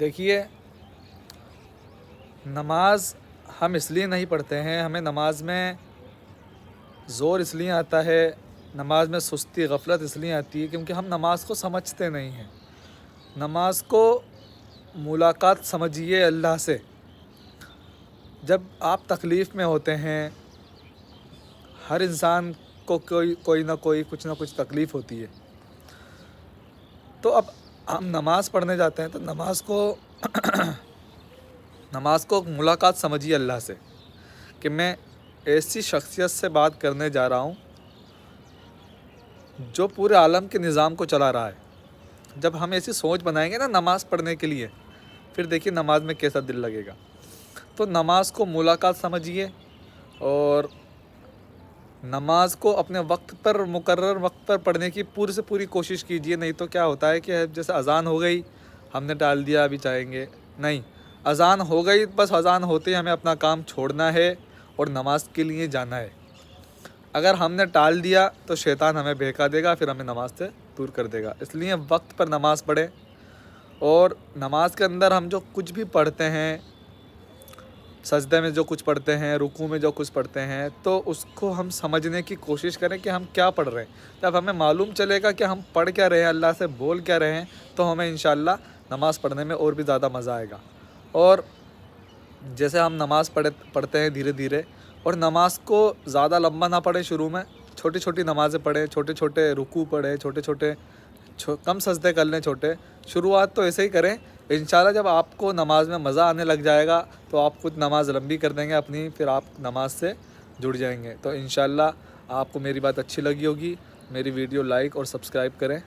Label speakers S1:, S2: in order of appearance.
S1: دیکھیے، نماز ہم اس لیے نہیں پڑھتے ہیں، ہمیں نماز میں زور اس لیے آتا ہے، نماز میں سستی غفلت اس لیے آتی ہے کیونکہ ہم نماز کو سمجھتے نہیں ہیں۔ نماز کو ملاقات سمجھیے اللہ سے۔ جب آپ تکلیف میں ہوتے ہیں، ہر انسان کو کوئی نہ کوئی کچھ نہ کچھ تکلیف ہوتی ہے، تو اب ہم نماز پڑھنے جاتے ہیں تو نماز کو ملاقات سمجھیے اللہ سے کہ میں ایسی شخصیت سے بات کرنے جا رہا ہوں جو پورے عالم کے نظام کو چلا رہا ہے۔ جب ہم ایسی سوچ بنائیں گے نا نماز پڑھنے کے لیے، پھر دیکھیے نماز میں کیسا دل لگے گا۔ تو نماز کو ملاقات سمجھیے اور نماز کو اپنے وقت پر، مقرر وقت پر پڑھنے کی پوری سے پوری کوشش کیجیے۔ نہیں تو کیا ہوتا ہے کہ جیسے اذان ہو گئی، ہم نے ٹال دیا، ابھی چاہیں گے نہیں، اذان ہو گئی، بس اذان ہوتے ہی ہمیں اپنا کام چھوڑنا ہے اور نماز کے لیے جانا ہے۔ اگر ہم نے ٹال دیا تو شیطان ہمیں بہکا دے گا، پھر ہمیں نماز سے دور کر دے گا۔ اس لیے وقت پر نماز پڑھیں، اور نماز کے اندر ہم جو کچھ بھی پڑھتے ہیں، سجدے میں جو کچھ پڑھتے ہیں، رکوع میں جو کچھ پڑھتے ہیں، تو اس کو ہم سمجھنے کی کوشش کریں کہ ہم کیا پڑھ رہے ہیں۔ جب ہمیں معلوم چلے گا کہ ہم پڑھ کیا رہے ہیں، اللہ سے بول کیا رہے ہیں، تو ہمیں انشاءاللہ نماز پڑھنے میں اور بھی زیادہ مزہ آئے گا۔ اور جیسے ہم نماز پڑھتے ہیں دھیرے دھیرے، اور نماز کو زیادہ لمبا نہ پڑھیں، شروع میں چھوٹی چھوٹی نمازیں پڑھیں، چھوٹے چھوٹے رکوع پڑھیں، چھوٹے چھوٹے کم سجدے کر لیں چھوٹے۔ شروعات تو ایسے ہی کریں، انشاءاللہ جب آپ کو نماز میں مزہ آنے لگ جائے گا تو آپ خود نماز لمبی کر دیں گے اپنی، پھر آپ نماز سے جڑ جائیں گے۔ تو انشاءاللہ آپ کو میری بات اچھی لگی ہوگی، میری ویڈیو لائک اور سبسکرائب کریں۔